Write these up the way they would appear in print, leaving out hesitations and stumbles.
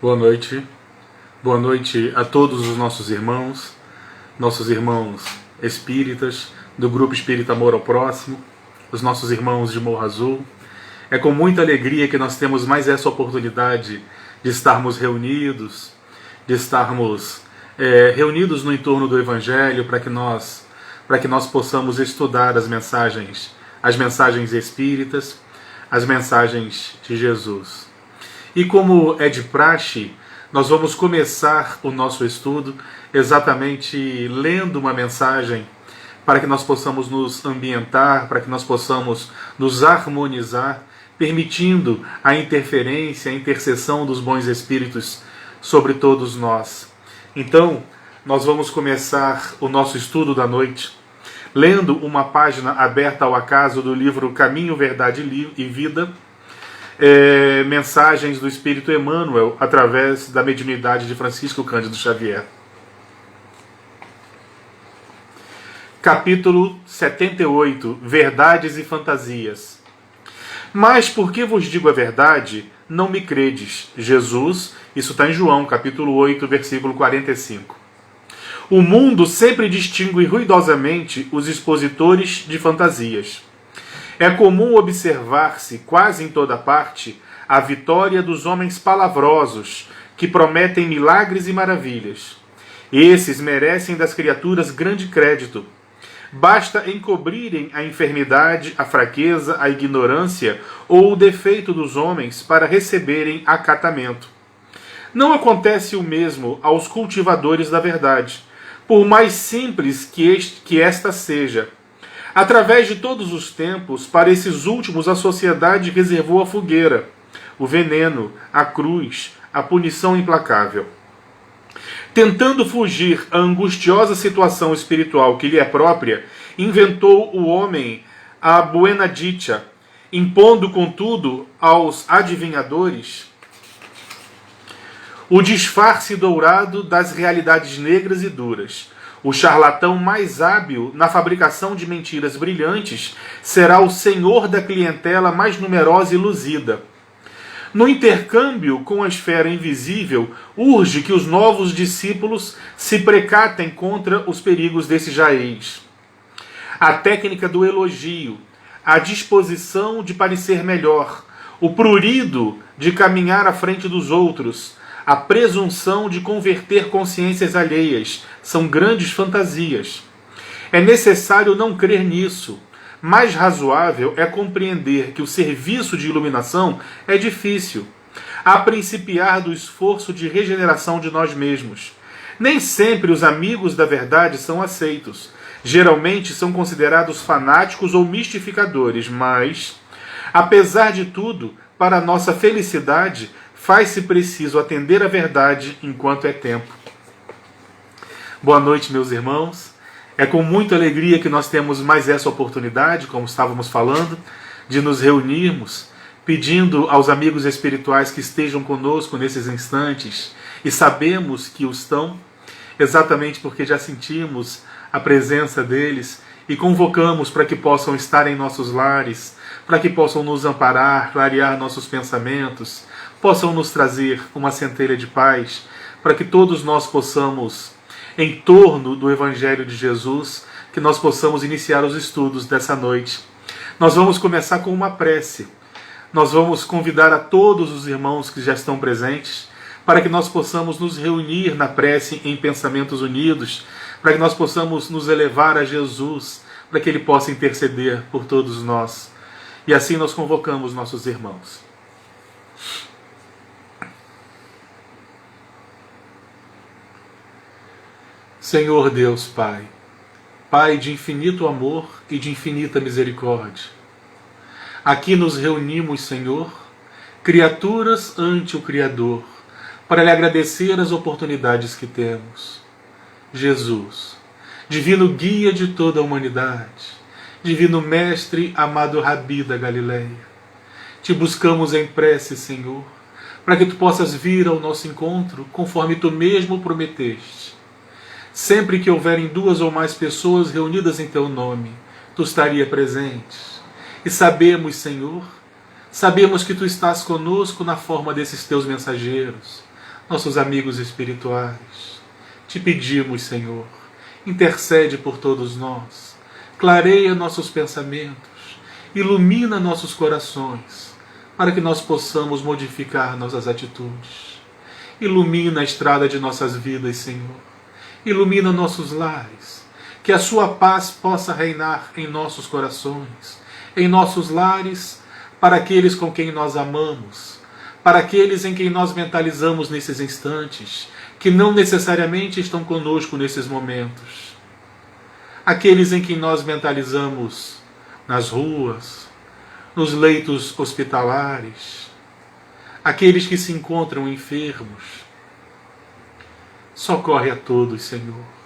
Boa noite a todos os nossos irmãos espíritas do Grupo Espírita Amor ao Próximo, os nossos irmãos de Morro Azul. É com muita alegria que nós temos mais essa oportunidade de estarmos reunidos, reunidos no entorno do Evangelho para que nós possamos estudar as mensagens espíritas, as mensagens de Jesus. E como é de praxe, nós vamos começar o nosso estudo exatamente lendo uma mensagem para que nós possamos nos ambientar, para que nós possamos nos harmonizar, permitindo a interferência, a intercessão dos bons espíritos sobre todos nós. Então, nós vamos começar o nosso estudo da noite lendo uma página aberta ao acaso do livro Caminho, Verdade e Vida, mensagens do Espírito Emmanuel através da mediunidade de Francisco Cândido Xavier. Capítulo 78, Verdades e Fantasias. Mas porque vos digo a verdade, não me credes. Jesus, isso está em João, capítulo 8, versículo 45. O mundo sempre distingue ruidosamente os expositores de fantasias. É comum observar-se, quase em toda parte, a vitória dos homens palavrosos, que prometem milagres e maravilhas. Esses merecem das criaturas grande crédito. Basta encobrirem a enfermidade, a fraqueza, a ignorância ou o defeito dos homens para receberem acatamento. Não acontece o mesmo aos cultivadores da verdade, por mais simples que esta seja. Através de todos os tempos, para esses últimos a sociedade reservou a fogueira, o veneno, a cruz, a punição implacável. Tentando fugir à angustiosa situação espiritual que lhe é própria, inventou o homem a buena dicha, impondo, contudo, aos adivinhadores o disfarce dourado das realidades negras e duras. O charlatão mais hábil na fabricação de mentiras brilhantes será o senhor da clientela mais numerosa e luzida. No intercâmbio com a esfera invisível, urge que os novos discípulos se precatem contra os perigos desse jaez. A técnica do elogio, a disposição de parecer melhor, o prurido de caminhar à frente dos outros, a presunção de converter consciências alheias são grandes fantasias. É necessário não crer nisso. Mais razoável é compreender que o serviço de iluminação é difícil, a principiar do esforço de regeneração de nós mesmos. Nem sempre os amigos da verdade são aceitos. Geralmente são considerados fanáticos ou mistificadores, mas, apesar de tudo, para nossa felicidade, faz-se preciso atender à verdade enquanto é tempo. Boa noite, meus irmãos. É com muita alegria que nós temos mais essa oportunidade, como estávamos falando, de nos reunirmos, pedindo aos amigos espirituais que estejam conosco nesses instantes, e sabemos que o estão, exatamente porque já sentimos a presença deles, e convocamos para que possam estar em nossos lares, para que possam nos amparar, clarear nossos pensamentos, possam nos trazer uma centelha de paz, para que todos nós possamos, em torno do Evangelho de Jesus, que nós possamos iniciar os estudos dessa noite. Nós vamos começar com uma prece. Nós vamos convidar a todos os irmãos que já estão presentes, para que nós possamos nos reunir na prece em pensamentos unidos, para que nós possamos nos elevar a Jesus, para que Ele possa interceder por todos nós. E assim nós convocamos nossos irmãos. Senhor Deus Pai, Pai de infinito amor e de infinita misericórdia, aqui nos reunimos, Senhor, criaturas ante o Criador, para lhe agradecer as oportunidades que temos. Jesus, divino guia de toda a humanidade, divino mestre, amado Rabi da Galileia, te buscamos em prece, Senhor, para que tu possas vir ao nosso encontro, conforme tu mesmo prometeste. Sempre que houverem duas ou mais pessoas reunidas em teu nome, tu estaria presente. E sabemos, Senhor, sabemos que tu estás conosco na forma desses teus mensageiros, nossos amigos espirituais. Te pedimos, Senhor, intercede por todos nós, clareia nossos pensamentos, ilumina nossos corações, para que nós possamos modificar nossas atitudes. Ilumina a estrada de nossas vidas, Senhor. Ilumina nossos lares. Que a sua paz possa reinar em nossos corações, em nossos lares, para aqueles com quem nós amamos, para aqueles em quem nós mentalizamos nesses instantes, que não necessariamente estão conosco nesses momentos. Aqueles em quem nós mentalizamos nas ruas, nos leitos hospitalares, aqueles que se encontram enfermos. Socorre a todos, Senhor.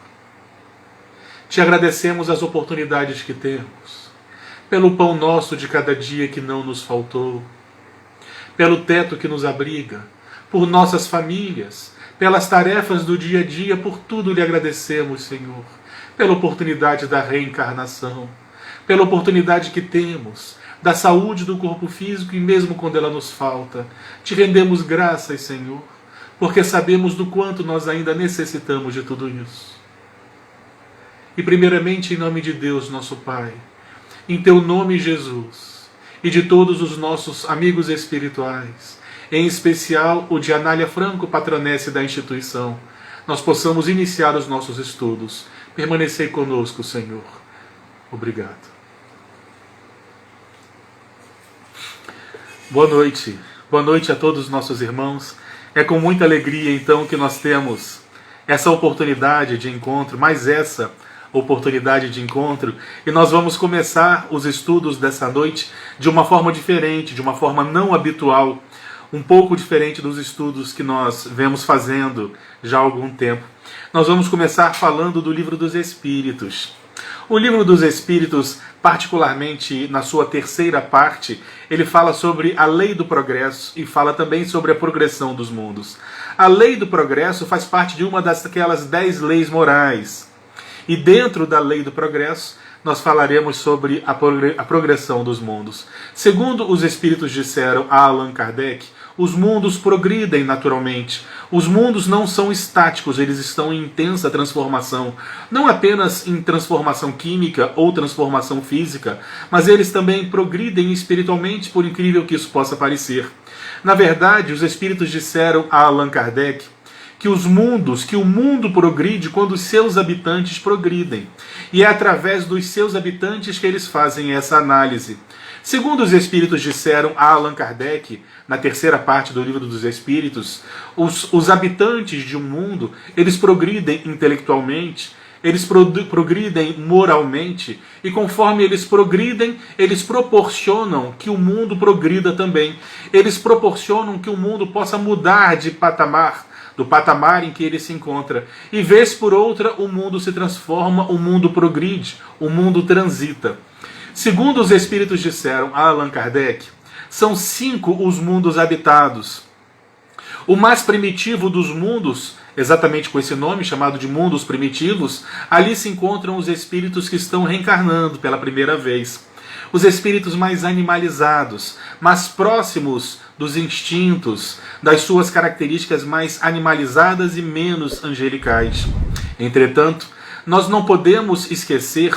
Te agradecemos as oportunidades que temos, pelo pão nosso de cada dia que não nos faltou, pelo teto que nos abriga, por nossas famílias, pelas tarefas do dia a dia, por tudo lhe agradecemos, Senhor, pela oportunidade da reencarnação, pela oportunidade que temos da saúde do corpo físico e mesmo quando ela nos falta. Te rendemos graças, Senhor, porque sabemos do quanto nós ainda necessitamos de tudo isso. E primeiramente em nome de Deus, nosso Pai, em Teu nome, Jesus, e de todos os nossos amigos espirituais, em especial o de Anália Franco, patronesse da instituição, nós possamos iniciar os nossos estudos. Permanecei conosco, Senhor. Obrigado. Boa noite. Boa noite a todos os nossos irmãos. É com muita alegria, então, que nós temos essa oportunidade de encontro, mais essa oportunidade de encontro, e nós vamos começar os estudos dessa noite de uma forma diferente, de uma forma não habitual, um pouco diferente dos estudos que nós vemos fazendo já há algum tempo. Nós vamos começar falando do Livro dos Espíritos. O Livro dos Espíritos, particularmente na sua terceira parte, ele fala sobre a lei do progresso e fala também sobre a progressão dos mundos. A lei do progresso faz parte de uma daquelas 10 leis morais. E dentro da lei do progresso, nós falaremos sobre a progressão dos mundos. Segundo os Espíritos disseram a Allan Kardec, os mundos progridem naturalmente. Os mundos não são estáticos, eles estão em intensa transformação. Não apenas em transformação química ou transformação física, mas eles também progridem espiritualmente, por incrível que isso possa parecer. Na verdade, os Espíritos disseram a Allan Kardec que o mundo progride quando os seus habitantes progridem. E é através dos seus habitantes que eles fazem essa análise. Segundo os Espíritos disseram a Allan Kardec, na terceira parte do Livro dos Espíritos, os habitantes de um mundo, eles progridem intelectualmente, eles progridem moralmente, e conforme eles progridem, eles proporcionam que o mundo progrida também. Eles proporcionam que o mundo possa mudar de patamar, do patamar em que ele se encontra. E vez por outra, o mundo se transforma, o mundo progride, o mundo transita. Segundo os Espíritos disseram a Allan Kardec, são 5 os mundos habitados. O mais primitivo dos mundos, exatamente com esse nome, chamado de mundos primitivos, ali se encontram os espíritos que estão reencarnando pela primeira vez. Os espíritos mais animalizados, mais próximos dos instintos, das suas características mais animalizadas e menos angelicais. Entretanto, nós não podemos esquecer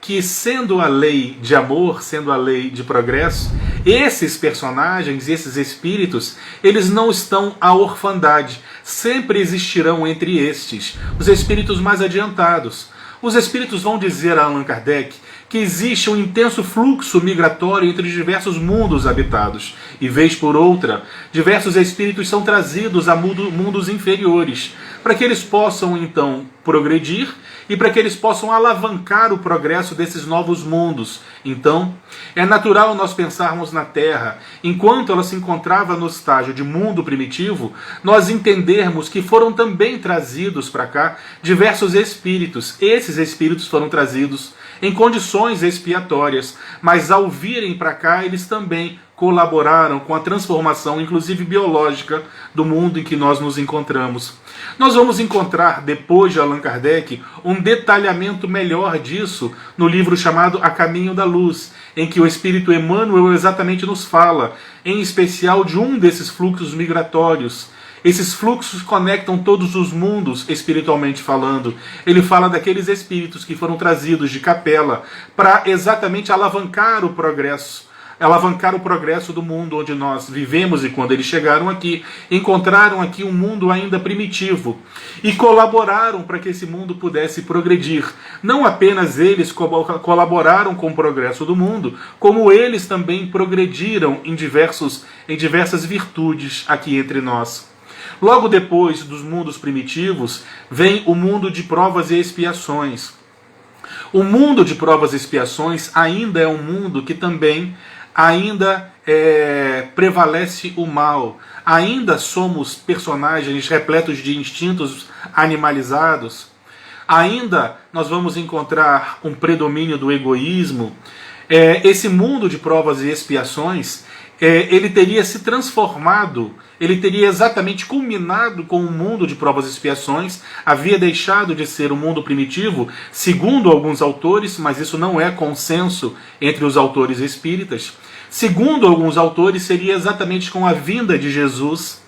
que, sendo a lei de amor, sendo a lei de progresso, esses personagens, esses espíritos, eles não estão à orfandade. Sempre existirão entre estes os espíritos mais adiantados. Os espíritos vão dizer a Allan Kardec que existe um intenso fluxo migratório entre os diversos mundos habitados. E, vez por outra, diversos espíritos são trazidos a mundos inferiores, para que eles possam, então, progredir e para que eles possam alavancar o progresso desses novos mundos. Então, é natural nós pensarmos na Terra, enquanto ela se encontrava no estágio de mundo primitivo, nós entendermos que foram também trazidos para cá diversos espíritos. Esses espíritos foram trazidos em condições expiatórias, mas ao virem para cá, eles também colaboraram com a transformação, inclusive biológica, do mundo em que nós nos encontramos. Nós vamos encontrar, depois de Allan Kardec, um detalhamento melhor disso no livro chamado A Caminho da Luz, em que o Espírito Emmanuel exatamente nos fala, em especial de um desses fluxos migratórios. Esses fluxos conectam todos os mundos, espiritualmente falando. Ele fala daqueles espíritos que foram trazidos de Capela para exatamente alavancar o progresso do mundo onde nós vivemos, e quando eles chegaram aqui, encontraram aqui um mundo ainda primitivo e colaboraram para que esse mundo pudesse progredir. Não apenas eles colaboraram com o progresso do mundo, como eles também progrediram em diversas virtudes aqui entre nós. Logo depois dos mundos primitivos, vem o mundo de provas e expiações. O mundo de provas e expiações ainda é um mundo que também prevalece o mal. Ainda somos personagens repletos de instintos animalizados. Ainda nós vamos encontrar um predomínio do egoísmo. Esse mundo de provas e expiações, ele teria se transformado, ele teria exatamente culminado com o mundo de provas e expiações, havia deixado de ser um mundo primitivo, segundo alguns autores, mas isso não é consenso entre os autores espíritas. Segundo alguns autores, seria exatamente com a vinda de Jesus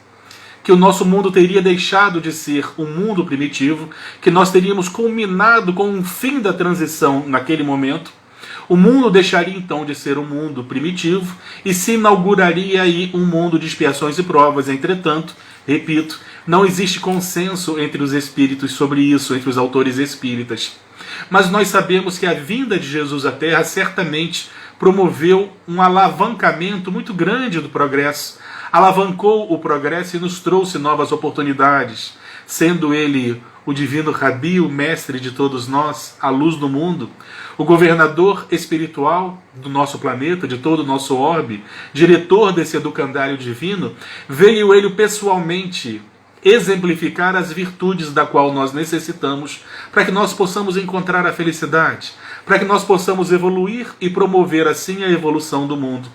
que o nosso mundo teria deixado de ser um mundo primitivo, que nós teríamos culminado com um fim da transição naquele momento. O mundo deixaria então de ser um mundo primitivo e se inauguraria aí um mundo de expiações e provas. Entretanto, repito, não existe consenso entre os espíritos sobre isso, entre os autores espíritas. Mas nós sabemos que a vinda de Jesus à Terra certamente promoveu um alavancamento muito grande do progresso. Alavancou o progresso e nos trouxe novas oportunidades, sendo ele o divino Rabi, o mestre de todos nós, a luz do mundo, o governador espiritual do nosso planeta, de todo o nosso orbe, diretor desse educandário divino. Veio ele pessoalmente exemplificar as virtudes da qual nós necessitamos para que nós possamos encontrar a felicidade, para que nós possamos evoluir e promover assim a evolução do mundo.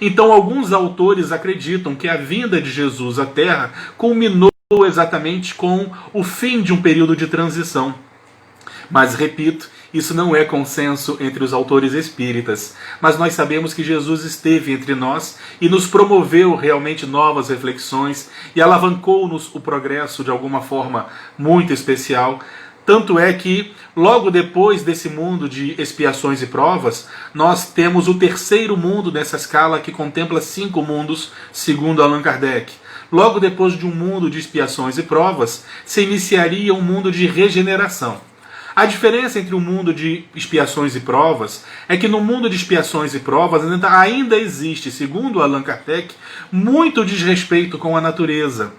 Então alguns autores acreditam que a vinda de Jesus à Terra culminou exatamente com o fim de um período de transição. Mas, repito, isso não é consenso entre os autores espíritas. Mas nós sabemos que Jesus esteve entre nós e nos promoveu realmente novas reflexões e alavancou-nos o progresso de alguma forma muito especial. Tanto é que, logo depois desse mundo de expiações e provas, nós temos o terceiro mundo dessa escala que contempla 5 mundos, segundo Allan Kardec. Logo depois de um mundo de expiações e provas, se iniciaria um mundo de regeneração. A diferença entre o mundo de expiações e provas é que no mundo de expiações e provas ainda existe, segundo Allan Kardec, muito desrespeito com a natureza.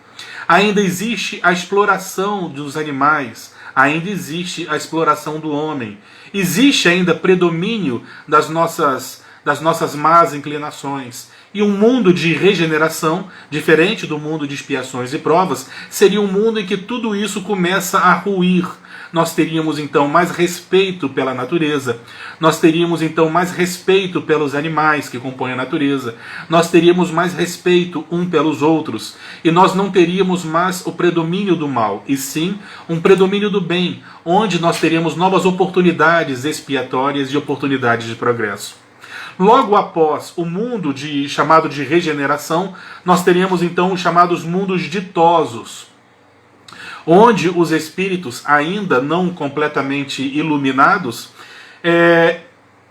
Ainda existe a exploração dos animais, ainda existe a exploração do homem. Existe ainda predomínio das nossas más inclinações. E um mundo de regeneração, diferente do mundo de expiações e provas, seria um mundo em que tudo isso começa a ruir. Nós teríamos então mais respeito pela natureza, nós teríamos então mais respeito pelos animais que compõem a natureza, nós teríamos mais respeito um pelos outros, e nós não teríamos mais o predomínio do mal, e sim um predomínio do bem, onde nós teríamos novas oportunidades expiatórias e oportunidades de progresso. Logo após o mundo chamado de regeneração, nós teríamos então os chamados mundos ditosos, onde os espíritos ainda não completamente iluminados,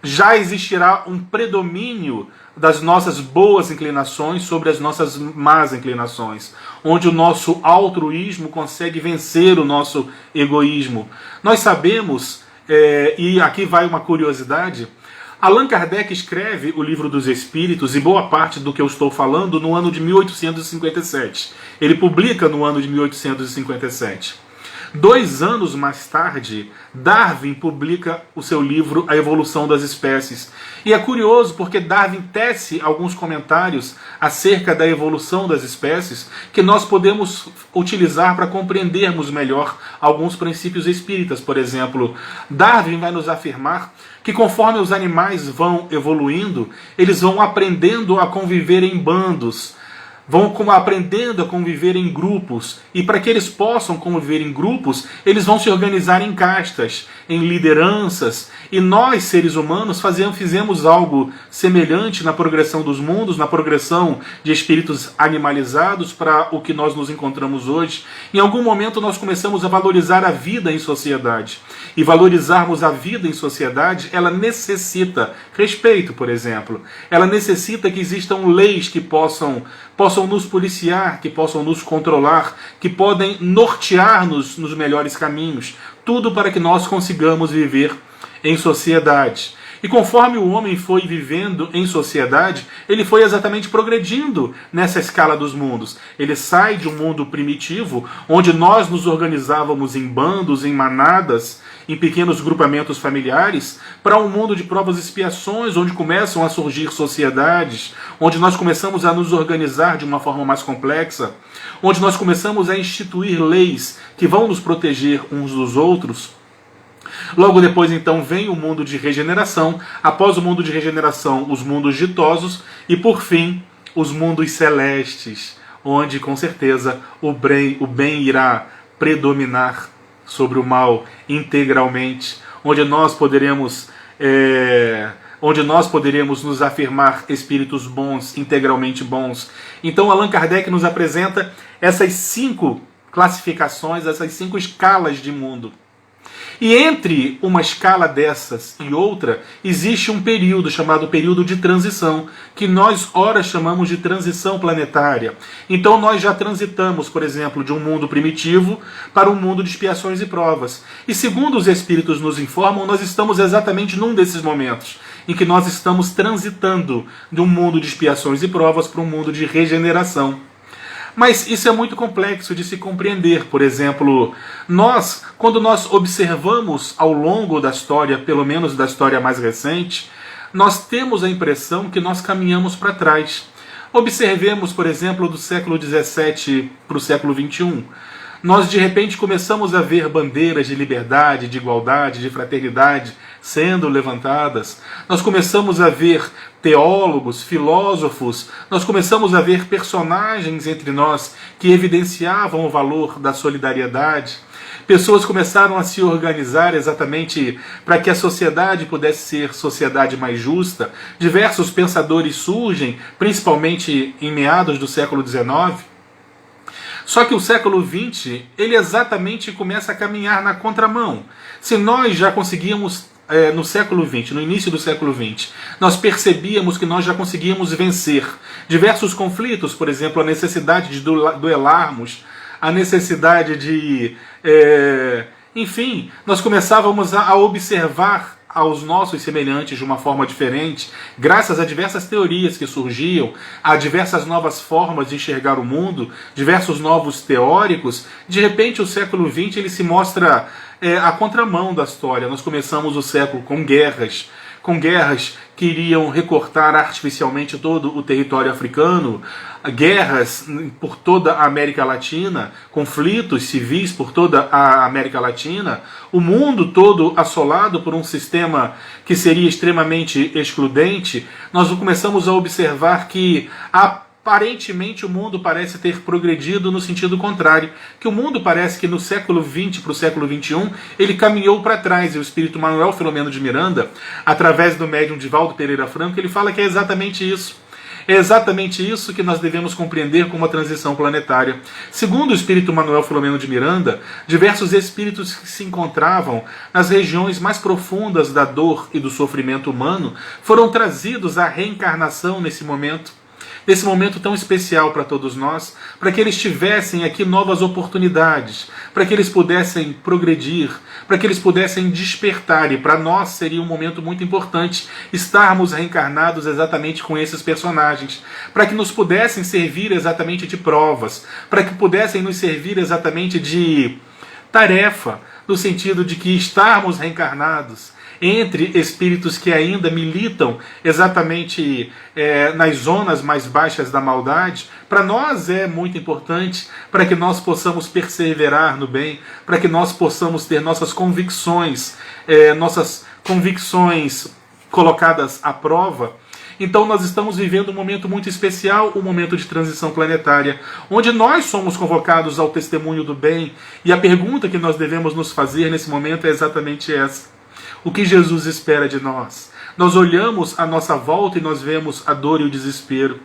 já existirá um predomínio das nossas boas inclinações sobre as nossas más inclinações, onde o nosso altruísmo consegue vencer o nosso egoísmo. Nós sabemos, e aqui vai uma curiosidade, Allan Kardec escreve o Livro dos Espíritos, e boa parte do que eu estou falando, no ano de 1857. Ele publica no ano de 1857. 2 anos mais tarde, Darwin publica o seu livro A Evolução das Espécies. E é curioso porque Darwin tece alguns comentários acerca da evolução das espécies que nós podemos utilizar para compreendermos melhor alguns princípios espíritas. Por exemplo, Darwin vai nos afirmar que conforme os animais vão evoluindo, eles vão aprendendo a conviver em bandos. vão aprendendo a conviver em grupos, e para que eles possam conviver em grupos, eles vão se organizar em castas, em lideranças, e nós, seres humanos, fizemos algo semelhante na progressão dos mundos, na progressão de espíritos animalizados para o que nós nos encontramos hoje. Em algum momento nós começamos a valorizar a vida em sociedade, e valorizarmos a vida em sociedade, ela necessita respeito, por exemplo, ela necessita que existam leis que possam nos policiar, que possam nos controlar, que podem nortear-nos nos melhores caminhos. Tudo para que nós consigamos viver em sociedade. E conforme o homem foi vivendo em sociedade, ele foi exatamente progredindo nessa escala dos mundos. Ele sai de um mundo primitivo, onde nós nos organizávamos em bandos, em manadas, em pequenos grupamentos familiares, para um mundo de provas e expiações, onde começam a surgir sociedades, onde nós começamos a nos organizar de uma forma mais complexa, onde nós começamos a instituir leis que vão nos proteger uns dos outros. Logo depois, então, vem o mundo de regeneração. Após o mundo de regeneração, os mundos ditosos. E, por fim, os mundos celestes, onde, com certeza, o bem irá predominar sobre o mal integralmente. Onde nós poderemos nos afirmar espíritos bons, integralmente bons. Então, Allan Kardec nos apresenta essas 5 classificações, essas 5 escalas de mundo. E entre uma escala dessas e outra, existe um período chamado período de transição, que nós ora chamamos de transição planetária. Então nós já transitamos, por exemplo, de um mundo primitivo para um mundo de expiações e provas. E segundo os espíritos nos informam, nós estamos exatamente num desses momentos, em que nós estamos transitando de um mundo de expiações e provas para um mundo de regeneração. Mas isso é muito complexo de se compreender. Por exemplo, quando nós observamos ao longo da história, pelo menos da história mais recente, nós temos a impressão que nós caminhamos para trás. Observemos, por exemplo, do século XVII para o século XXI. Nós, de repente, começamos a ver bandeiras de liberdade, de igualdade, de fraternidade sendo levantadas. Nós começamos a ver teólogos, filósofos, nós começamos a ver personagens entre nós que evidenciavam o valor da solidariedade. Pessoas começaram a se organizar exatamente para que a sociedade pudesse ser sociedade mais justa. Diversos pensadores surgem, principalmente em meados do século XIX. Só que o século XX, ele exatamente começa a caminhar na contramão. Se nós já conseguíamos, no século XX, no início do século XX, nós percebíamos que nós já conseguíamos vencer diversos conflitos, por exemplo, a necessidade de duelarmos, a necessidade de... enfim, nós começávamos a observar aos nossos semelhantes de uma forma diferente, graças a diversas teorias que surgiam, a diversas novas formas de enxergar o mundo, diversos novos teóricos. De repente o século XX ele se mostra a contramão da história. Nós começamos o século com guerras que iriam recortar artificialmente todo o território africano, guerras por toda a América Latina, conflitos civis por toda a América Latina, o mundo todo assolado por um sistema que seria extremamente excludente. Nós começamos a observar que aparentemente o mundo parece ter progredido no sentido contrário, que o mundo parece que no século XX para o século XXI ele caminhou para trás, e o espírito Manuel Filomeno de Miranda, através do médium Divaldo Pereira Franco, ele fala que é exatamente isso. É exatamente isso que nós devemos compreender como a transição planetária. Segundo o espírito Manuel Filomeno de Miranda, diversos espíritos que se encontravam nas regiões mais profundas da dor e do sofrimento humano foram trazidos à reencarnação nesse momento tão especial para todos nós, para que eles tivessem aqui novas oportunidades, para que eles pudessem progredir, para que eles pudessem despertar. E para nós seria um momento muito importante estarmos reencarnados exatamente com esses personagens, para que nos pudessem servir exatamente de provas, para que pudessem nos servir exatamente de tarefa, no sentido de que estarmos reencarnados entre espíritos que ainda militam exatamente nas zonas mais baixas da maldade, para nós é muito importante, para que nós possamos perseverar no bem, para que nós possamos ter nossas convicções colocadas à prova. Então nós estamos vivendo um momento muito especial, um momento de transição planetária, onde nós somos convocados ao testemunho do bem, e a pergunta que nós devemos nos fazer nesse momento é exatamente essa: o que Jesus espera de nós? Nós olhamos à nossa volta e nós vemos a dor e o desespero,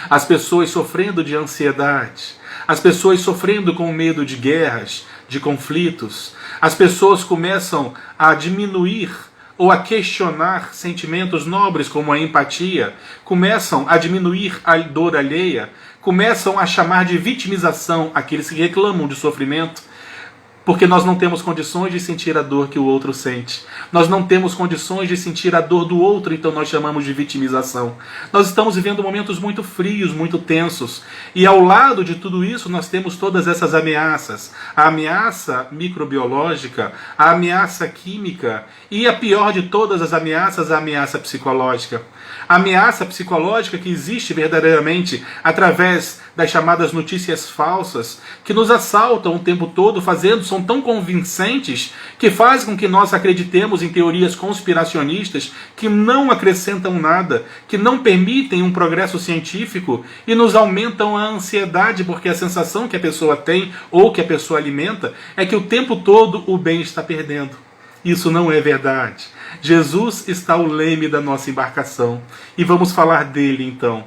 as pessoas sofrendo de ansiedade, as pessoas sofrendo com medo de guerras, de conflitos, as pessoas começam a diminuir ou a questionar sentimentos nobres como a empatia, começam a diminuir a dor alheia, começam a chamar de vitimização aqueles que reclamam de sofrimento, porque nós não temos condições de sentir a dor que o outro sente. Nós não temos condições de sentir a dor do outro, então nós chamamos de vitimização. Nós estamos vivendo momentos muito frios, muito tensos. E ao lado de tudo isso, nós temos todas essas ameaças. A ameaça microbiológica, a ameaça química e a pior de todas as ameaças, a ameaça psicológica. A ameaça psicológica que existe verdadeiramente através das chamadas notícias falsas, que nos assaltam o tempo todo, são tão convincentes que fazem com que nós acreditemos em teorias conspiracionistas que não acrescentam nada, que não permitem um progresso científico e nos aumentam a ansiedade, porque a sensação que a pessoa tem ou que a pessoa alimenta é que o tempo todo o bem está perdendo. Isso não é verdade. Jesus está ao leme da nossa embarcação e vamos falar dele então.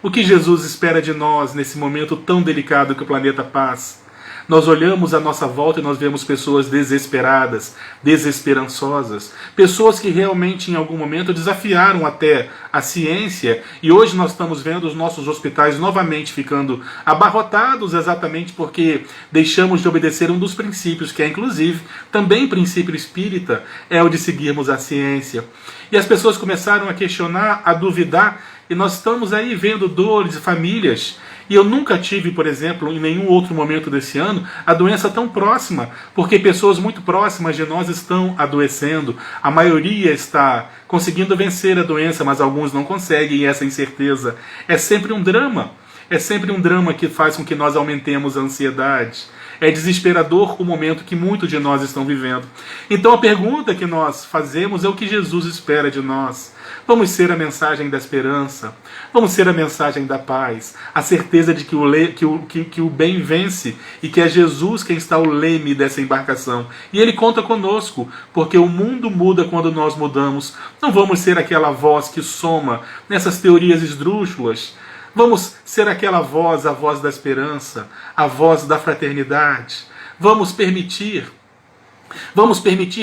O que Jesus espera de nós nesse momento tão delicado que o planeta passa? Nós olhamos à nossa volta e nós vemos pessoas desesperadas, desesperançosas, pessoas que realmente em algum momento desafiaram até a ciência, e hoje nós estamos vendo os nossos hospitais novamente ficando abarrotados exatamente porque deixamos de obedecer um dos princípios, que é inclusive também princípio espírita, é o de seguirmos a ciência. E as pessoas começaram a questionar, a duvidar, e nós estamos aí vendo dores de famílias. E eu nunca tive, por exemplo, em nenhum outro momento desse ano, a doença tão próxima, porque pessoas muito próximas de nós estão adoecendo. A maioria está conseguindo vencer a doença, mas alguns não conseguem, e essa incerteza é sempre um drama. É sempre um drama que faz com que nós aumentemos a ansiedade. É desesperador o momento que muitos de nós estão vivendo. Então a pergunta que nós fazemos é o que Jesus espera de nós. Vamos ser a mensagem da esperança, vamos ser a mensagem da paz, a certeza de que o bem vence e que é Jesus quem está ao leme dessa embarcação. E Ele conta conosco, porque o mundo muda quando nós mudamos. Não vamos ser aquela voz que soma nessas teorias esdrúxulas. Vamos ser aquela voz, a voz da esperança, a voz da fraternidade. Vamos permitir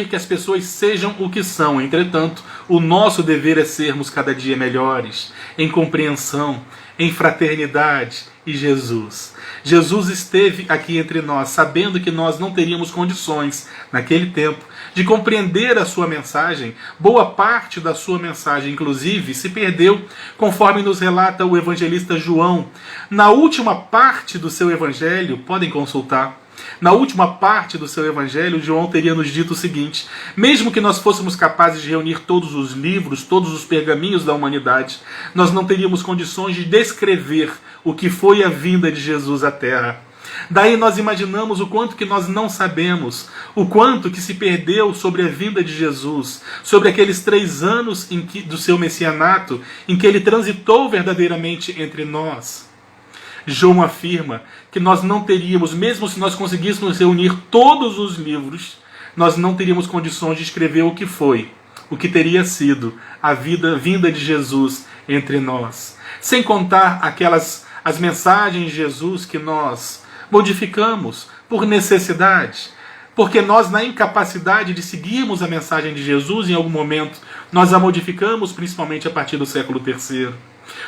que as pessoas sejam o que são. Entretanto, o nosso dever é sermos cada dia melhores, em compreensão, em fraternidade. E Jesus esteve aqui entre nós, sabendo que nós não teríamos condições, naquele tempo, de compreender a sua mensagem. Boa parte da sua mensagem, inclusive, se perdeu, conforme nos relata o evangelista João. Na última parte do seu evangelho, podem consultar, na última parte do seu evangelho, João teria nos dito o seguinte: mesmo que nós fôssemos capazes de reunir todos os livros, todos os pergaminhos da humanidade, nós não teríamos condições de descrever o que foi a vinda de Jesus à Terra. Daí nós imaginamos o quanto que nós não sabemos, o quanto que se perdeu sobre a vinda de Jesus, sobre aqueles 3 anos do seu messianato, em que ele transitou verdadeiramente entre nós. João afirma que nós não teríamos, mesmo se nós conseguíssemos reunir todos os livros, nós não teríamos condições de escrever o que foi, o que teria sido a vinda de Jesus entre nós. Sem contar as mensagens de Jesus que nós modificamos por necessidade, porque nós, na incapacidade de seguirmos a mensagem de Jesus, em algum momento, nós a modificamos, principalmente a partir do século III.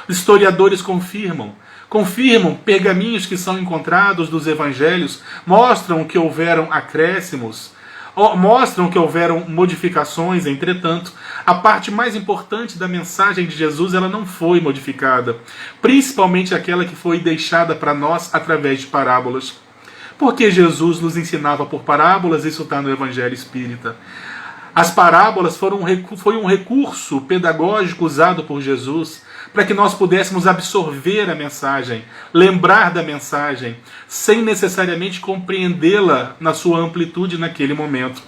Os historiadores confirmam pergaminhos que são encontrados dos evangelhos, mostram que houveram acréscimos, mostram que houveram modificações. Entretanto, a parte mais importante da mensagem de Jesus, ela não foi modificada, principalmente aquela que foi deixada para nós através de parábolas. Porque Jesus nos ensinava por parábolas, isso está no Evangelho Espírita. As parábolas foi um recurso pedagógico usado por Jesus para que nós pudéssemos absorver a mensagem, lembrar da mensagem, sem necessariamente compreendê-la na sua amplitude naquele momento.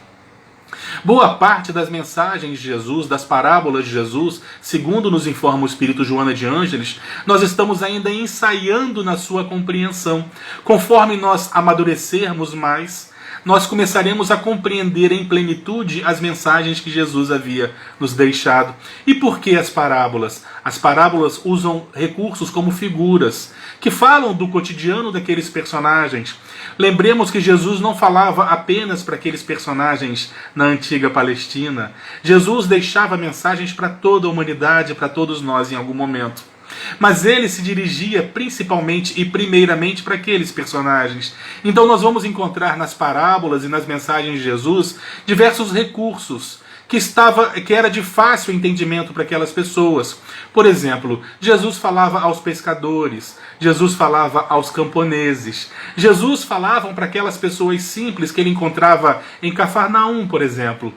Boa parte das mensagens de Jesus, das parábolas de Jesus, segundo nos informa o Espírito Joana de Ângeles, nós estamos ainda ensaiando na sua compreensão. Conforme nós amadurecermos mais, nós começaremos a compreender em plenitude as mensagens que Jesus havia nos deixado. E por que as parábolas? As parábolas usam recursos como figuras, que falam do cotidiano daqueles personagens. Lembremos que Jesus não falava apenas para aqueles personagens na antiga Palestina. Jesus deixava mensagens para toda a humanidade, para todos nós em algum momento. Mas ele se dirigia principalmente e primeiramente para aqueles personagens. Então nós vamos encontrar nas parábolas e nas mensagens de Jesus diversos recursos que era de fácil entendimento para aquelas pessoas. Por exemplo, Jesus falava aos pescadores, Jesus falava aos camponeses, Jesus falava para aquelas pessoas simples que ele encontrava em Cafarnaum, por exemplo.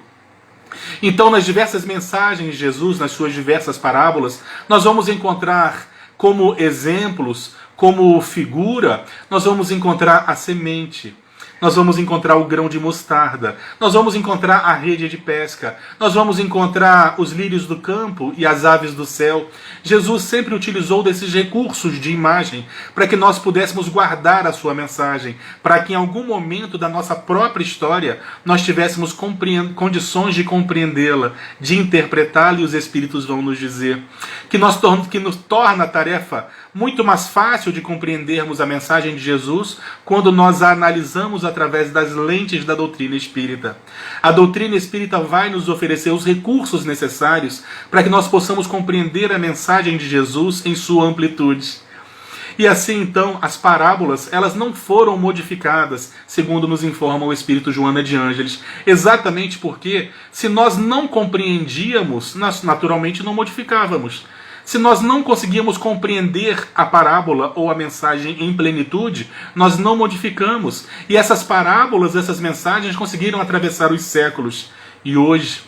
Então, nas diversas mensagens de Jesus, nas suas diversas parábolas, nós vamos encontrar como exemplos, como figura, nós vamos encontrar a semente, nós vamos encontrar o grão de mostarda, nós vamos encontrar a rede de pesca, nós vamos encontrar os lírios do campo e as aves do céu. Jesus sempre utilizou desses recursos de imagem para que nós pudéssemos guardar a sua mensagem, para que em algum momento da nossa própria história nós tivéssemos condições de compreendê-la, de interpretá-la, e os Espíritos vão nos dizer que nos torna a tarefa muito mais fácil de compreendermos a mensagem de Jesus quando nós a analisamos através das lentes da doutrina espírita. A doutrina espírita vai nos oferecer os recursos necessários para que nós possamos compreender a mensagem de Jesus em sua amplitude. E assim, então, as parábolas, elas não foram modificadas, segundo nos informa o Espírito Joana de Ângeles, exatamente porque, se nós não compreendíamos, nós naturalmente não modificávamos. Se nós não conseguíamos compreender a parábola ou a mensagem em plenitude, nós não modificamos. E essas parábolas, essas mensagens conseguiram atravessar os séculos. E hoje,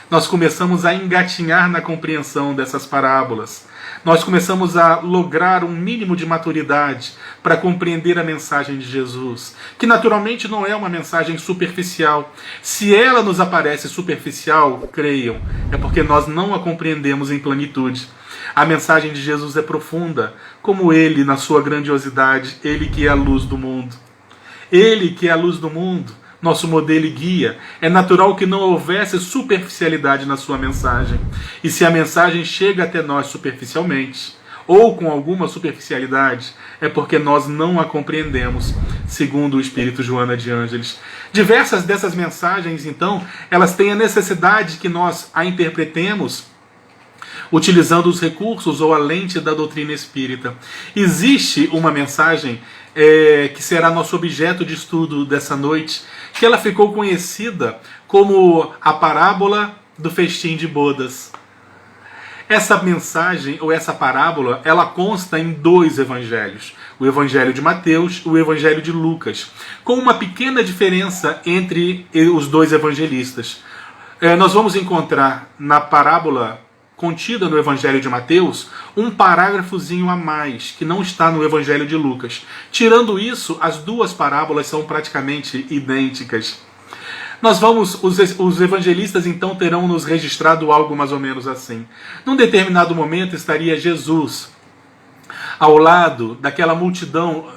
nós começamos a engatinhar na compreensão dessas parábolas. Nós começamos a lograr um mínimo de maturidade para compreender a mensagem de Jesus, que naturalmente não é uma mensagem superficial. Se ela nos aparece superficial, creiam, é porque nós não a compreendemos em plenitude. A mensagem de Jesus é profunda, como ele, na sua grandiosidade, ele que é a luz do mundo. Ele que é a luz do mundo, nosso modelo e guia. É natural que não houvesse superficialidade na sua mensagem. E se a mensagem chega até nós superficialmente, ou com alguma superficialidade, é porque nós não a compreendemos, segundo o Espírito Joana de Ângeles. Diversas dessas mensagens, então, elas têm a necessidade que nós a interpretemos utilizando os recursos ou a lente da doutrina espírita. Existe uma mensagem que será nosso objeto de estudo dessa noite, que ela ficou conhecida como a parábola do festim de bodas. Essa mensagem, ou essa parábola, ela consta em 2 evangelhos. O evangelho de Mateus e o evangelho de Lucas, com uma pequena diferença entre os 2 evangelistas. Nós vamos encontrar na parábola contida no Evangelho de Mateus, um parágrafozinho a mais, que não está no Evangelho de Lucas. Tirando isso, as 2 parábolas são praticamente idênticas. Os evangelistas então terão nos registrado algo mais ou menos assim. Num determinado momento estaria Jesus ao lado daquela multidão,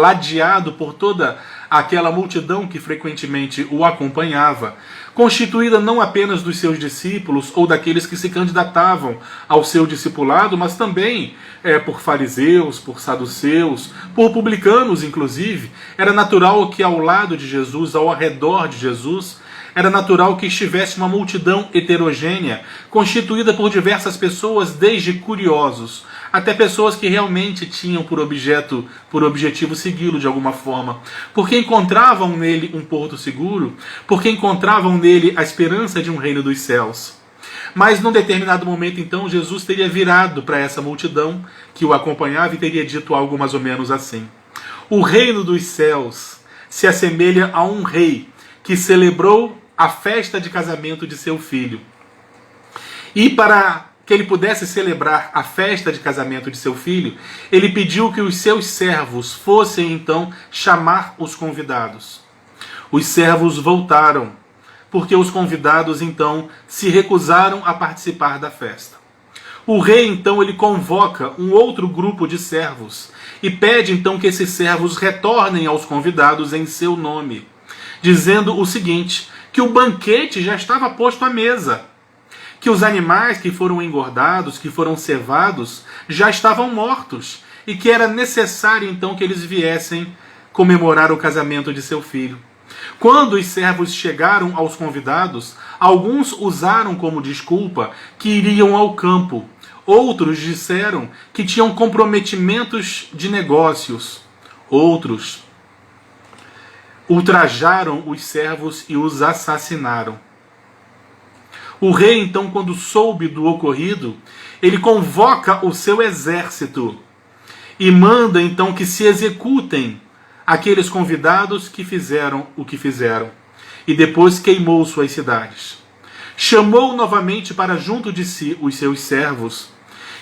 ladeado por toda aquela multidão que frequentemente o acompanhava, constituída não apenas dos seus discípulos ou daqueles que se candidatavam ao seu discipulado, mas também por fariseus, por saduceus, por publicanos, inclusive. Era natural que ao lado de Jesus, ao redor de Jesus, era natural que estivesse uma multidão heterogênea, constituída por diversas pessoas, desde curiosos até pessoas que realmente tinham por objetivo segui-lo de alguma forma, porque encontravam nele um porto seguro, porque encontravam nele a esperança de um reino dos céus. Mas num determinado momento, então, Jesus teria virado para essa multidão que o acompanhava e teria dito algo mais ou menos assim: o reino dos céus se assemelha a um rei que celebrou a festa de casamento de seu filho. E para que ele pudesse celebrar a festa de casamento de seu filho, ele pediu que os seus servos fossem então chamar os convidados. Os servos voltaram, porque os convidados então se recusaram a participar da festa. O rei então ele convoca um outro grupo de servos e pede então que esses servos retornem aos convidados em seu nome, dizendo o seguinte, que o banquete já estava posto à mesa, que os animais que foram engordados, que foram cevados, já estavam mortos e que era necessário então que eles viessem comemorar o casamento de seu filho. Quando os servos chegaram aos convidados, alguns usaram como desculpa que iriam ao campo. Outros disseram que tinham comprometimentos de negócios. Outros ultrajaram os servos e os assassinaram. O rei, então, quando soube do ocorrido, ele convoca o seu exército e manda, então, que se executem aqueles convidados que fizeram o que fizeram. E depois queimou suas cidades. Chamou novamente para junto de si os seus servos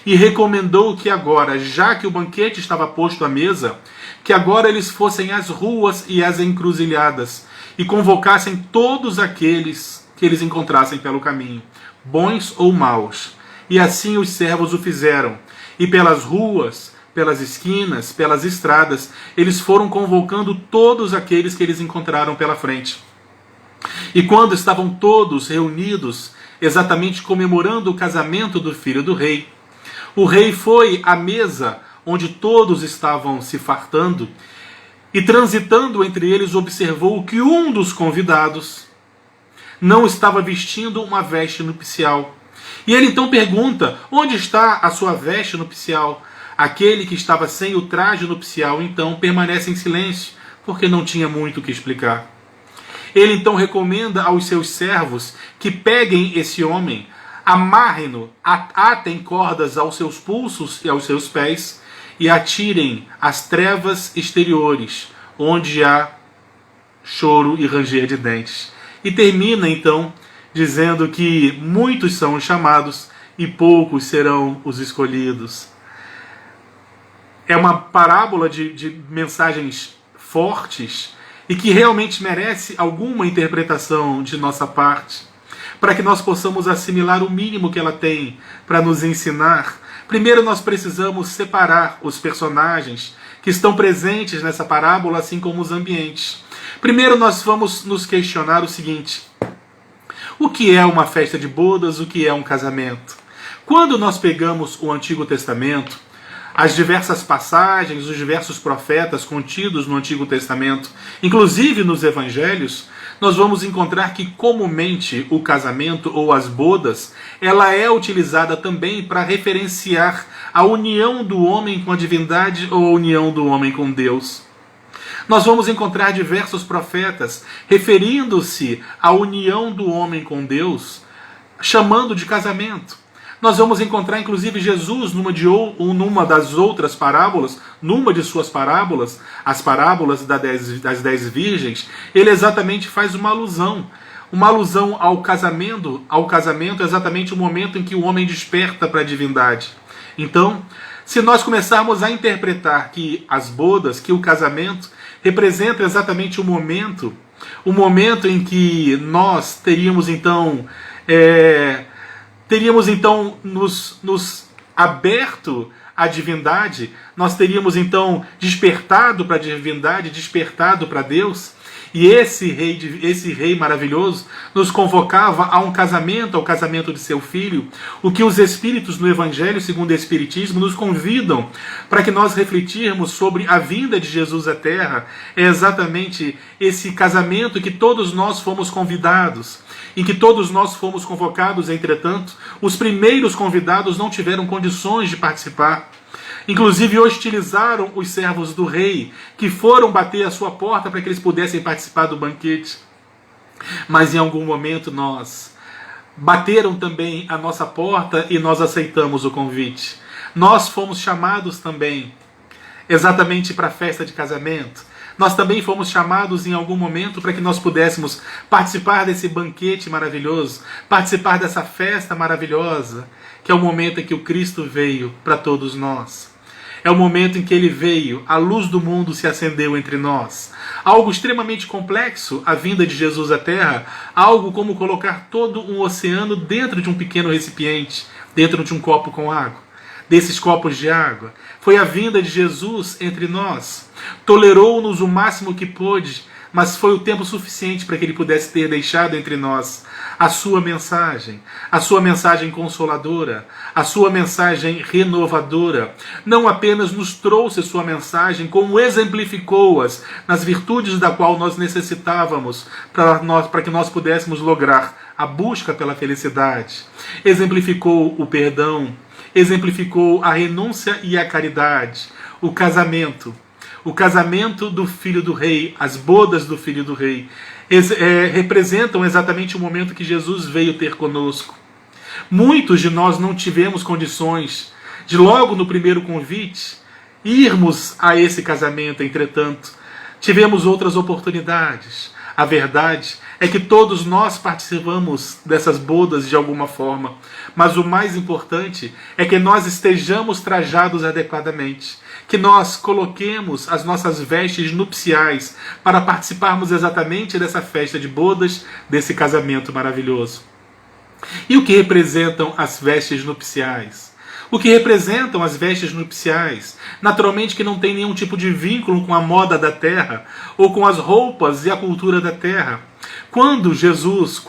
e recomendou que agora, já que o banquete estava posto à mesa, que agora eles fossem às ruas e às encruzilhadas e convocassem todos aqueles que eles encontrassem pelo caminho, bons ou maus. E assim os servos o fizeram. E pelas ruas, pelas esquinas, pelas estradas, eles foram convocando todos aqueles que eles encontraram pela frente. E quando estavam todos reunidos, exatamente comemorando o casamento do filho do rei, o rei foi à mesa onde todos estavam se fartando e, transitando entre eles, observou que um dos convidados não estava vestindo uma veste nupcial. E ele então pergunta, onde está a sua veste nupcial? Aquele que estava sem o traje nupcial, então, permanece em silêncio, porque não tinha muito o que explicar. Ele então recomenda aos seus servos que peguem esse homem, amarrem-no, atem cordas aos seus pulsos e aos seus pés e atirem às trevas exteriores, onde há choro e ranger de dentes. E termina então dizendo que muitos são os chamados e poucos serão os escolhidos. É uma parábola de mensagens fortes e que realmente merece alguma interpretação de nossa parte, para que nós possamos assimilar o mínimo que ela tem para nos ensinar. Primeiro nós precisamos separar os personagens que estão presentes nessa parábola, assim como os ambientes. Primeiro nós vamos nos questionar o seguinte: o que é uma festa de bodas, o que é um casamento? Quando nós pegamos o Antigo Testamento, as diversas passagens, os diversos profetas contidos no Antigo Testamento, inclusive nos Evangelhos, nós vamos encontrar que comumente o casamento ou as bodas, ela é utilizada também para referenciar a união do homem com a divindade ou a união do homem com Deus. Nós vamos encontrar diversos profetas referindo-se à união do homem com Deus, chamando de casamento. Nós vamos encontrar, inclusive, Jesus numa das outras parábolas, numa de suas parábolas, as parábolas das 10 virgens, ele exatamente faz uma alusão ao casamento exatamente o momento em que o homem desperta para a divindade. Então, se nós começarmos a interpretar que as bodas, que o casamento, representa exatamente o momento em que nós teríamos então nos aberto à divindade, nós teríamos então despertado para a divindade, despertado para Deus, e esse rei maravilhoso nos convocava a um casamento, ao casamento de seu filho, o que os Espíritos no Evangelho, segundo o Espiritismo, nos convidam para que nós refletirmos sobre a vinda de Jesus à Terra. É exatamente esse casamento que todos nós fomos convidados, em que todos nós fomos convocados. Entretanto, os primeiros convidados não tiveram condições de participar. Inclusive hostilizaram os servos do rei, que foram bater à sua porta para que eles pudessem participar do banquete. Mas em algum momento nós bateram também a nossa porta e nós aceitamos o convite. Nós fomos chamados também exatamente para a festa de casamento. Nós também fomos chamados em algum momento para que nós pudéssemos participar desse banquete maravilhoso, participar dessa festa maravilhosa, que é o momento em que o Cristo veio para todos nós. É o momento em que ele veio, a luz do mundo se acendeu entre nós. Algo extremamente complexo, a vinda de Jesus à Terra, algo como colocar todo um oceano dentro de um pequeno recipiente, dentro de um copo com água. Desses copos de água, foi a vinda de Jesus entre nós. Tolerou-nos o máximo que pôde, mas foi o tempo suficiente para que ele pudesse ter deixado entre nós a sua mensagem consoladora, a sua mensagem renovadora. Não apenas nos trouxe a sua mensagem, como exemplificou-as nas virtudes da qual nós necessitávamos para que nós pudéssemos lograr a busca pela felicidade. Exemplificou o perdão, exemplificou a renúncia e a caridade, o casamento do filho do rei, as bodas do filho do rei, representam exatamente o momento que Jesus veio ter conosco. Muitos de nós não tivemos condições de logo no primeiro convite irmos a esse casamento, entretanto, tivemos outras oportunidades. A verdade é que todos nós participamos dessas bodas de alguma forma, mas o mais importante é que nós estejamos trajados adequadamente, que nós coloquemos as nossas vestes nupciais para participarmos exatamente dessa festa de bodas, desse casamento maravilhoso. E o que representam as vestes nupciais? O que representam as vestes nupciais? Naturalmente que não tem nenhum tipo de vínculo com a moda da terra ou com as roupas e a cultura da terra. Quando Jesus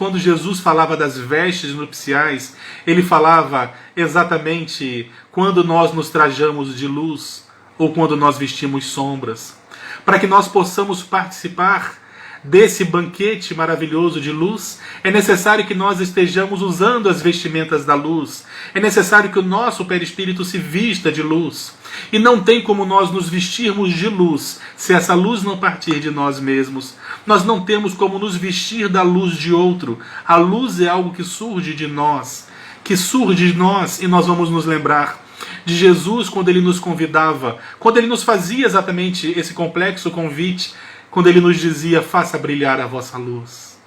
falava das vestes nupciais, ele falava exatamente quando nós nos trajamos de luz ou quando nós vestimos sombras. Para que nós possamos participar desse banquete maravilhoso de luz, é necessário que nós estejamos usando as vestimentas da luz. É necessário que o nosso perispírito se vista de luz. E não tem como nós nos vestirmos de luz se essa luz não partir de nós mesmos. Nós não temos como nos vestir da luz de outro. A luz é algo que surge de nós, e nós vamos nos lembrar de Jesus quando ele nos convidava, quando ele nos fazia exatamente esse complexo convite, quando ele nos dizia: faça brilhar a vossa luz.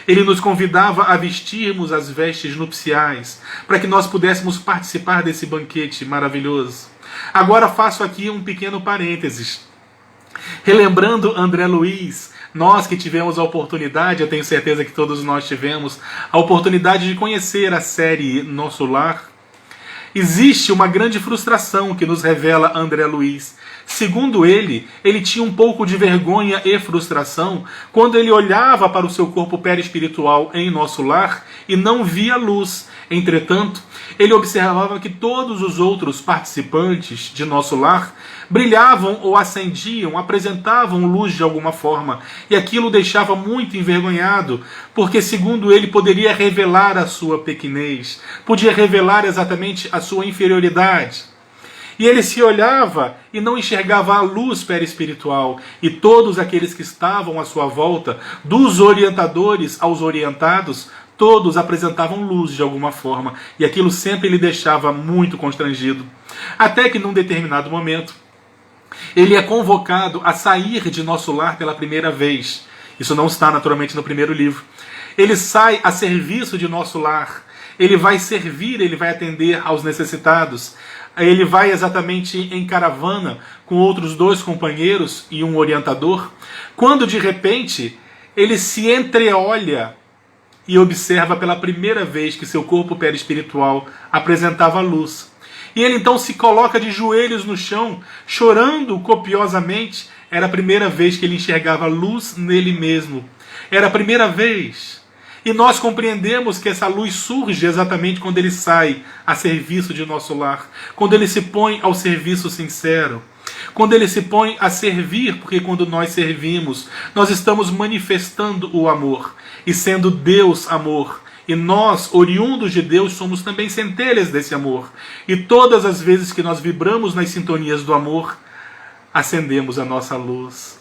Ele nos convidava a vestirmos as vestes nupciais, para que nós pudéssemos participar desse banquete maravilhoso. Agora faço aqui um pequeno parênteses. Relembrando André Luiz, nós que tivemos a oportunidade, eu tenho certeza que todos nós tivemos, a oportunidade de conhecer a série Nosso Lar, existe uma grande frustração que nos revela André Luiz. Segundo ele tinha um pouco de vergonha e frustração quando ele olhava para o seu corpo perispiritual em Nosso Lar e não via luz. Entretanto, ele observava que todos os outros participantes de Nosso Lar brilhavam ou acendiam, apresentavam luz de alguma forma, e aquilo o deixava muito envergonhado, porque, segundo ele, poderia revelar a sua pequenez, podia revelar exatamente a sua inferioridade. E ele se olhava e não enxergava a luz perispiritual. E todos aqueles que estavam à sua volta, dos orientadores aos orientados, todos apresentavam luz de alguma forma. E aquilo sempre lhe deixava muito constrangido. Até que num determinado momento, ele é convocado a sair de Nosso Lar pela primeira vez. Isso não está naturalmente no primeiro livro. Ele sai a serviço de Nosso Lar. Ele vai servir, ele vai atender aos necessitados. Ele vai exatamente em caravana com outros 2 companheiros e um orientador, quando de repente ele se entreolha e observa pela primeira vez que seu corpo perispiritual apresentava luz. E ele então se coloca de joelhos no chão, chorando copiosamente. Era a primeira vez que ele enxergava luz nele mesmo. Era a primeira vez. E nós compreendemos que essa luz surge exatamente quando ele sai a serviço de Nosso Lar, quando ele se põe ao serviço sincero, quando ele se põe a servir, porque quando nós servimos, nós estamos manifestando o amor, e sendo Deus amor, e nós, oriundos de Deus, somos também centelhas desse amor, e todas as vezes que nós vibramos nas sintonias do amor, acendemos a nossa luz.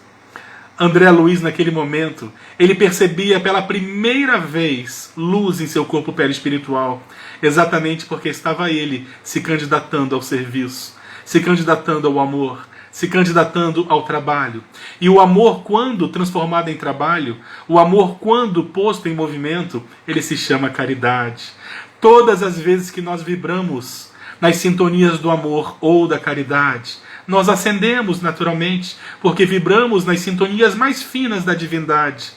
André Luiz, naquele momento, ele percebia pela primeira vez luz em seu corpo perispiritual, exatamente porque estava ele se candidatando ao serviço, se candidatando ao amor, se candidatando ao trabalho. E o amor, quando transformado em trabalho, o amor, quando posto em movimento, ele se chama caridade. Todas as vezes que nós vibramos nas sintonias do amor ou da caridade, nós acendemos naturalmente, porque vibramos nas sintonias mais finas da divindade.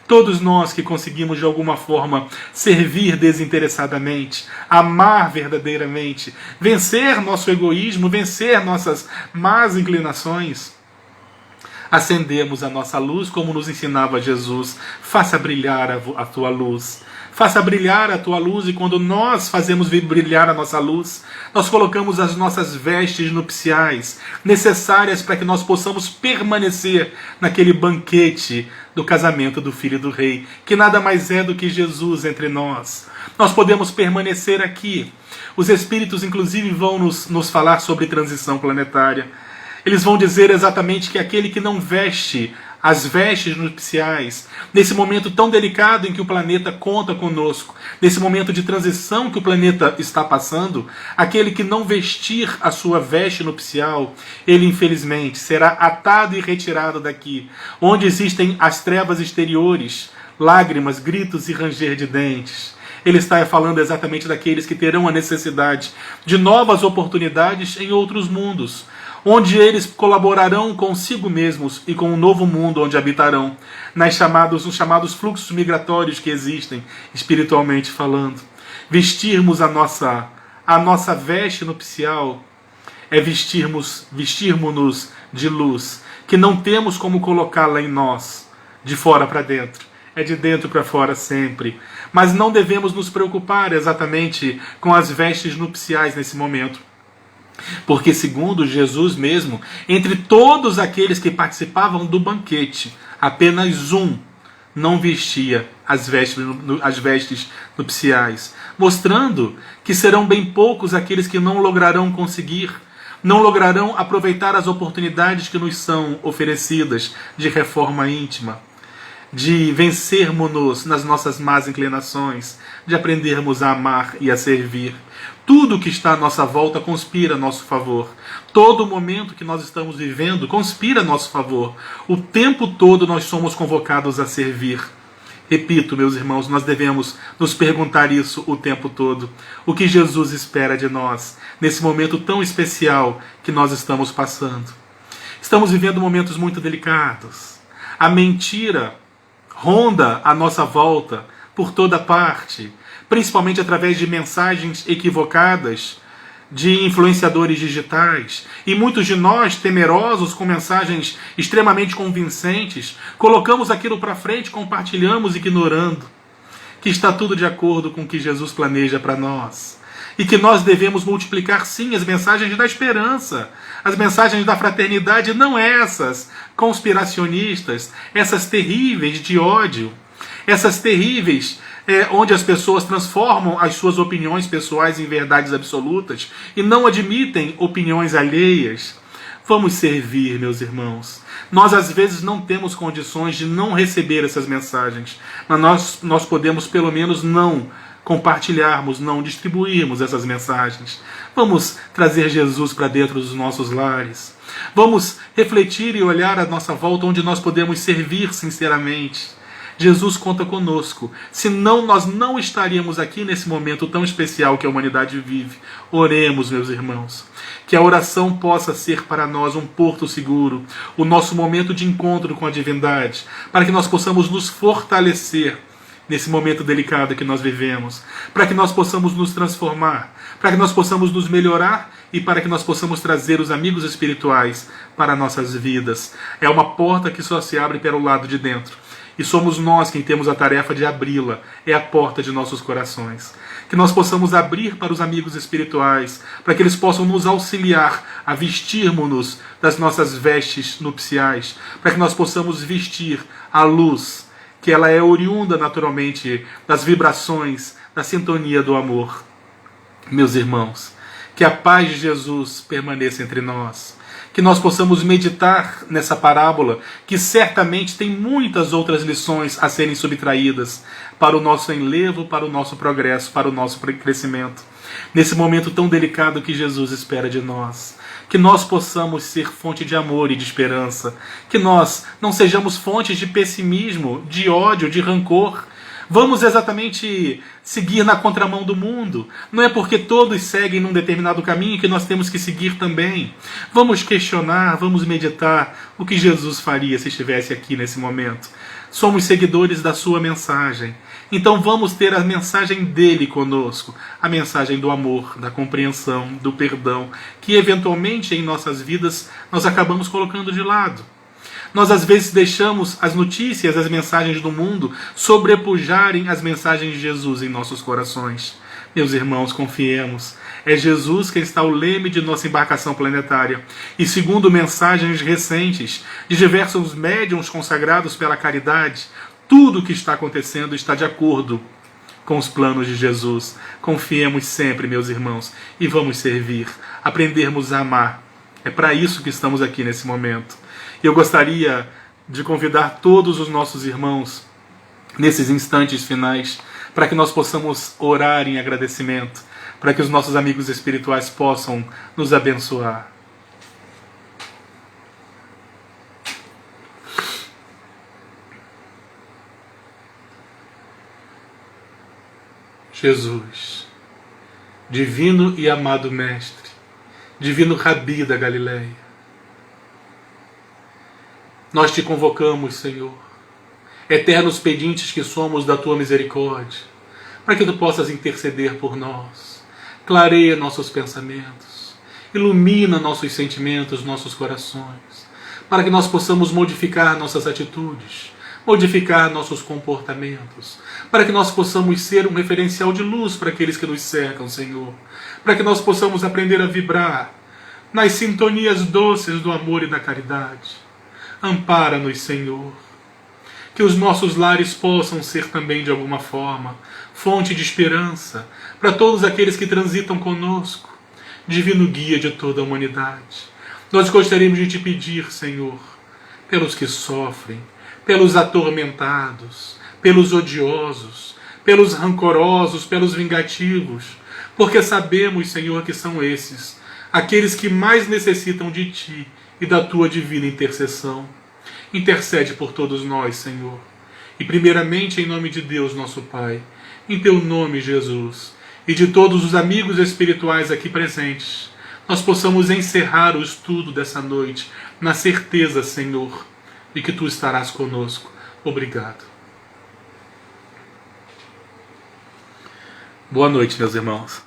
Todos nós que conseguimos de alguma forma servir desinteressadamente, amar verdadeiramente, vencer nosso egoísmo, vencer nossas más inclinações, acendemos a nossa luz como nos ensinava Jesus. Faça brilhar a tua luz. Faça brilhar a tua luz, e quando nós fazemos brilhar a nossa luz, nós colocamos as nossas vestes nupciais, necessárias para que nós possamos permanecer naquele banquete do casamento do Filho do Rei, que nada mais é do que Jesus entre nós. Nós podemos permanecer aqui. Os Espíritos, inclusive, vão nos falar sobre transição planetária. Eles vão dizer exatamente que aquele que não veste as vestes nupciais, nesse momento tão delicado em que o planeta conta conosco, nesse momento de transição que o planeta está passando, aquele que não vestir a sua veste nupcial, ele infelizmente será atado e retirado daqui, onde existem as trevas exteriores, lágrimas, gritos e ranger de dentes. Ele está falando exatamente daqueles que terão a necessidade de novas oportunidades em outros mundos, onde eles colaborarão consigo mesmos e com o novo mundo onde habitarão, nos chamados fluxos migratórios que existem, espiritualmente falando. Vestirmos a nossa veste nupcial é vestirmos-nos de luz, que não temos como colocá-la em nós, de fora para dentro. É de dentro para fora sempre. Mas não devemos nos preocupar exatamente com as vestes nupciais nesse momento. Porque, segundo Jesus mesmo, entre todos aqueles que participavam do banquete, apenas um não vestia as vestes nupciais, mostrando que serão bem poucos aqueles que não lograrão conseguir, não lograrão aproveitar as oportunidades que nos são oferecidas de reforma íntima, de vencermos-nos nas nossas más inclinações, de aprendermos a amar e a servir. Tudo que está à nossa volta conspira a nosso favor. Todo momento que nós estamos vivendo conspira a nosso favor. O tempo todo nós somos convocados a servir. Repito, meus irmãos, nós devemos nos perguntar isso o tempo todo. O que Jesus espera de nós, nesse momento tão especial que nós estamos passando. Estamos vivendo momentos muito delicados. A mentira ronda à nossa volta por toda parte, principalmente através de mensagens equivocadas de influenciadores digitais. E muitos de nós, temerosos com mensagens extremamente convincentes, colocamos aquilo para frente, compartilhamos, ignorando que está tudo de acordo com o que Jesus planeja para nós. E que nós devemos multiplicar sim as mensagens da esperança, as mensagens da fraternidade, não essas conspiracionistas, essas terríveis de ódio, essas terríveis onde as pessoas transformam as suas opiniões pessoais em verdades absolutas e não admitem opiniões alheias. Vamos servir, meus irmãos. Nós às vezes não temos condições de não receber essas mensagens, mas nós podemos pelo menos não compartilharmos, não distribuirmos essas mensagens. Vamos trazer Jesus para dentro dos nossos lares. Vamos refletir e olhar à nossa volta onde nós podemos servir sinceramente. Jesus conta conosco. Senão nós não estaríamos aqui nesse momento tão especial que a humanidade vive. Oremos, meus irmãos. Que a oração possa ser para nós um porto seguro, o nosso momento de encontro com a divindade, para que nós possamos nos fortalecer nesse momento delicado que nós vivemos, para que nós possamos nos transformar, para que nós possamos nos melhorar e para que nós possamos trazer os amigos espirituais para nossas vidas. É uma porta que só se abre pelo lado de dentro. E somos nós quem temos a tarefa de abri-la. É a porta de nossos corações. Que nós possamos abrir para os amigos espirituais, para que eles possam nos auxiliar a vestirmos-nos das nossas vestes nupciais, para que nós possamos vestir a luz, que ela é oriunda naturalmente das vibrações, da sintonia do amor. Meus irmãos, que a paz de Jesus permaneça entre nós. Que nós possamos meditar nessa parábola, que certamente tem muitas outras lições a serem subtraídas para o nosso enlevo, para o nosso progresso, para o nosso crescimento. Nesse momento tão delicado que Jesus espera de nós. Que nós possamos ser fonte de amor e de esperança. Que nós não sejamos fontes de pessimismo, de ódio, de rancor, Vamos exatamente seguir na contramão do mundo. Não é porque todos seguem num determinado caminho que nós temos que seguir também. Vamos questionar, vamos meditar o que Jesus faria se estivesse aqui nesse momento. Somos seguidores da sua mensagem. Então vamos ter a mensagem dele conosco, a mensagem do amor, da compreensão, do perdão, que eventualmente em nossas vidas nós acabamos colocando de lado. Nós às vezes deixamos as notícias, as mensagens do mundo sobrepujarem as mensagens de Jesus em nossos corações. Meus irmãos, confiemos. É Jesus quem está ao leme de nossa embarcação planetária. E segundo mensagens recentes de diversos médiuns consagrados pela caridade, tudo o que está acontecendo está de acordo com os planos de Jesus. Confiemos sempre, meus irmãos, e vamos servir, aprendermos a amar. É para isso que estamos aqui nesse momento. Eu gostaria de convidar todos os nossos irmãos, nesses instantes finais, para que nós possamos orar em agradecimento, para que os nossos amigos espirituais possam nos abençoar. Jesus, divino e amado Mestre, divino Rabi da Galileia, nós te convocamos, Senhor, eternos pedintes que somos da tua misericórdia, para que tu possas interceder por nós, clareia nossos pensamentos, ilumina nossos sentimentos, nossos corações, para que nós possamos modificar nossas atitudes, modificar nossos comportamentos, para que nós possamos ser um referencial de luz para aqueles que nos cercam, Senhor, para que nós possamos aprender a vibrar nas sintonias doces do amor e da caridade. Ampara-nos, Senhor, que os nossos lares possam ser também, de alguma forma, fonte de esperança para todos aqueles que transitam conosco, divino guia de toda a humanidade. Nós gostaríamos de te pedir, Senhor, pelos que sofrem, pelos atormentados, pelos odiosos, pelos rancorosos, pelos vingativos, porque sabemos, Senhor, que são esses, aqueles que mais necessitam de Ti e da Tua divina intercessão. Intercede por todos nós, Senhor. E primeiramente em nome de Deus, nosso Pai, em Teu nome, Jesus, e de todos os amigos espirituais aqui presentes, nós possamos encerrar o estudo dessa noite na certeza, Senhor, de que Tu estarás conosco. Obrigado. Boa noite, meus irmãos.